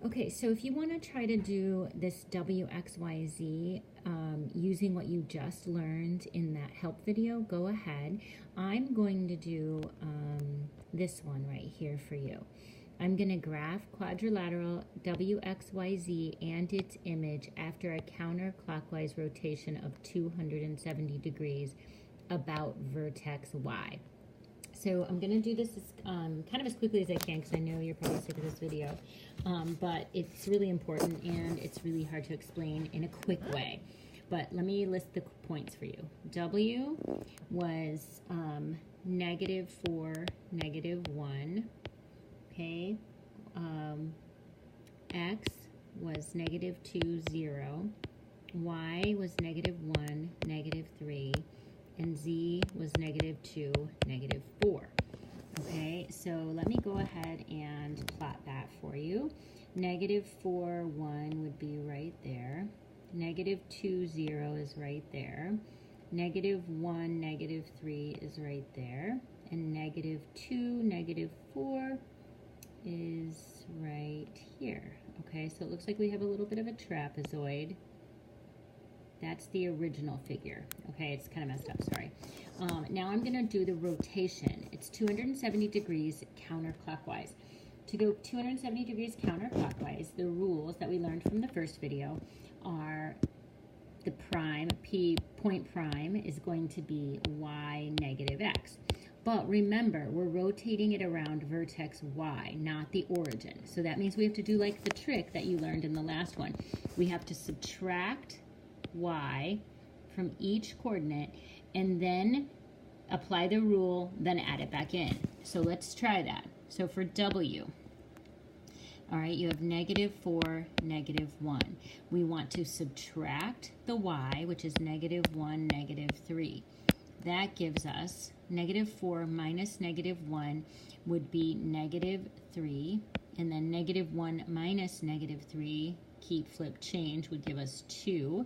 Okay, so if you want to try to do this WXYZ using what you just learned in that help video, go ahead. I'm going to do this one right here for you. I'm going to graph quadrilateral WXYZ and its image after a counterclockwise rotation of 270 degrees about vertex Y. So I'm going to do this kind of as quickly as I can because I know you're probably sick of this video, but it's really important and it's really hard to explain in a quick way. But let me list the points for you. W was -4, -1, okay? X was -2, 0. Y was -1, -3. And Z was -2, -4. Okay, so let me go ahead and plot that for you. -4, 1 would be right there. -2, 0 is right there. -1, -3 is right there. And -2, -4 is right here. Okay, so it looks like we have a little bit of a trapezoid. That's the original figure. Okay, it's kind of messed up, sorry. Now I'm going to do the rotation. It's 270 degrees counterclockwise. To go 270 degrees counterclockwise, the rules that we learned from the first video are the prime, point prime, is going to be y -x. But remember, we're rotating it around vertex Y, not the origin. So that means we have to do like the trick that you learned in the last one. We have to subtract Y from each coordinate and then apply the rule, then add it back in. So let's try that. So for W, all right, you have -4, -1. We want to subtract the Y, which is -1, -3. That gives us -4 minus -1 would be -3, and then -1 minus -3, keep, flip, change, would give us 2,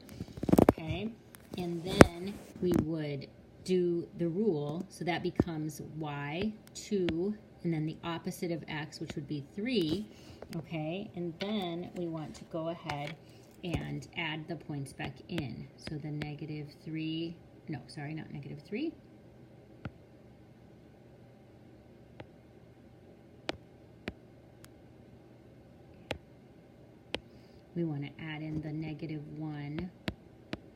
okay? And then we would do the rule, so that becomes y, 2, and then the opposite of x, which would be 3, okay? And then we want to go ahead and add the points back in. So the -3, no, sorry, not -3. We want to add in the -1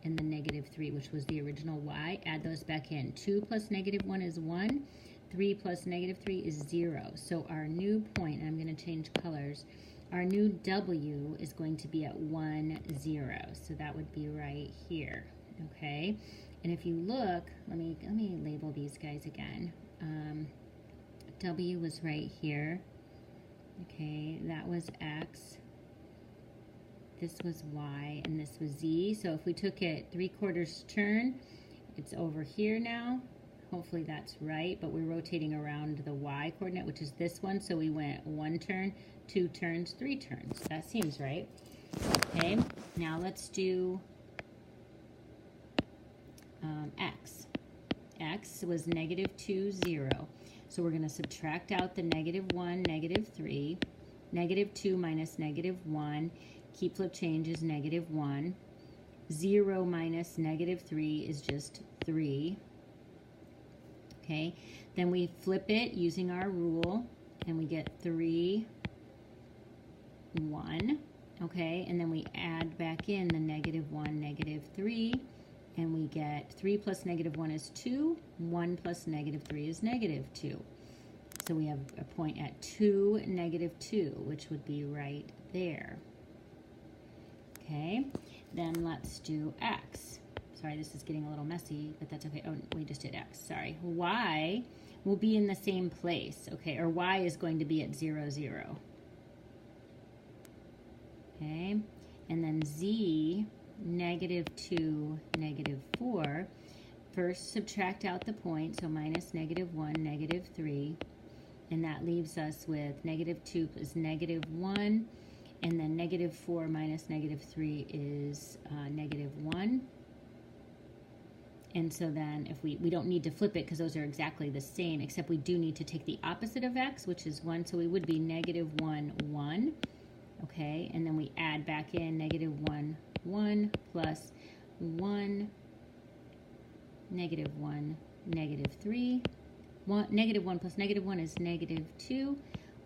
and the -3, which was the original y. Add those back in. 2 plus -1 is 1. 3 plus -3 is 0. So our new point, and I'm going to change colors, our new W is going to be at 1, 0. So that would be right here, okay? And if you look, let me label these guys again. W was right here, okay? That was X. This was Y, and this was Z. So if we took it 3/4 turn, it's over here now. Hopefully that's right, but we're rotating around the Y coordinate, which is this one. So we went 1 turn, 2 turns, 3 turns. That seems right. Okay, now let's do X. X was -2, 0. So we're going to subtract out the -1, -3. -2 minus -1. Keep, flip, change is -1. 0 minus -3 is just 3. Okay, then we flip it using our rule, and we get 3, 1. Okay, and then we add back in the -1, -3, and we get 3 plus -1 is 2. 1 plus -3 is -2. So we have a point at 2, -2, which would be right there. Okay, then let's do X. Sorry, this is getting a little messy, but that's okay. Oh, we just did X, sorry. Y will be in the same place, okay, or Y is going to be at 0, 0. Okay, and then Z, -2, -4. First, subtract out the point, so minus -1, -3, and that leaves us with -2 is -1. And then -4 minus -3 is -1. And so then if we don't need to flip it because those are exactly the same, except we do need to take the opposite of x, which is 1. So we would be -1, 1. Okay, back in negative 1, 1 plus 1, negative 1, negative 3. Negative 1 plus negative 1 is negative 2.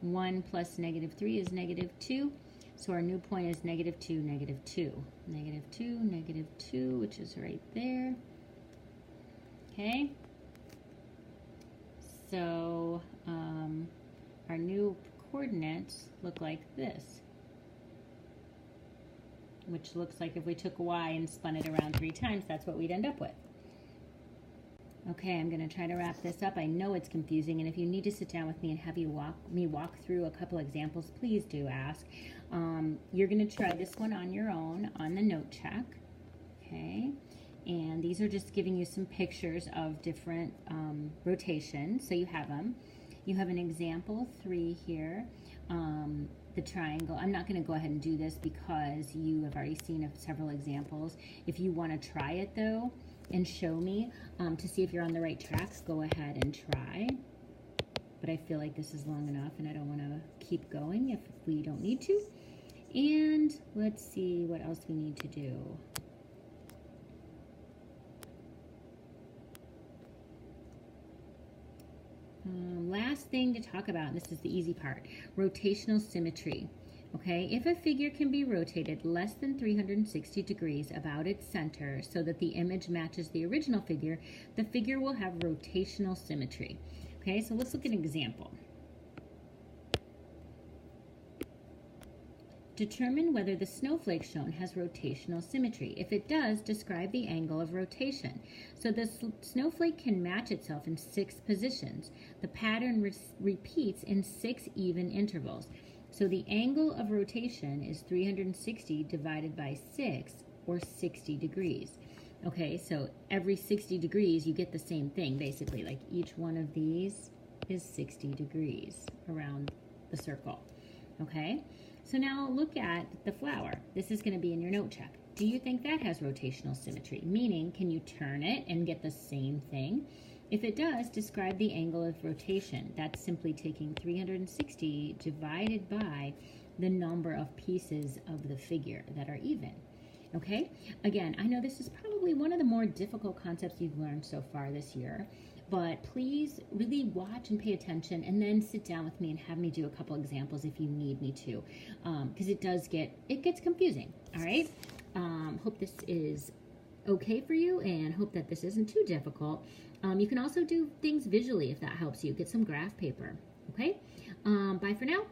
1 plus negative 3 is negative 2. So our new point is negative 2, negative 2. Negative 2, negative 2, which is right there. Okay. So our new coordinates look like this, which looks like if we took y and spun it around 3 times, that's what we'd end up with. Okay, I'm going to try to wrap this up. I know it's confusing, and if you need to sit down with me and have you walk through a couple examples, please do ask. You're going to try this one on your own on the note check. Okay, and these are just giving you some pictures of different rotations, so you have them. You have an example 3 here, the triangle. I'm not going to go ahead and do this because you have already seen several examples. If you want to try it though and show me to see if you're on the right tracks, go ahead and try. But I feel like this is long enough and I don't want to keep going if we don't need to. And let's see what else we need to do. Last thing to talk about, and this is the easy part, rotational symmetry. Okay, if a figure can be rotated less than 360 degrees about its center so that the image matches the original figure, the figure will have rotational symmetry. Okay, so let's look at an example. Determine whether the snowflake shown has rotational symmetry. If it does, describe the angle of rotation. So the snowflake can match itself in 6 positions. The pattern repeats in 6 even intervals. So the angle of rotation is 360 divided by 6, or 60 degrees. Okay, so every 60 degrees you get the same thing, basically. Like each one of these is 60 degrees around the circle. Okay? So now look at the flower. This is going to be in your note check. Do you think that has rotational symmetry? Meaning, can you turn it and get the same thing? If it does, describe the angle of rotation. That's simply taking 360 divided by the number of pieces of the figure that are even. Okay? Again, I know this is probably one of the more difficult concepts you've learned so far this year, but please really watch and pay attention and then sit down with me and have me do a couple examples if you need me to, because it gets confusing. All right? Hope this is okay for you and hope that this isn't too difficult. You can also do things visually if that helps you. Get some graph paper. Okay? Bye for now.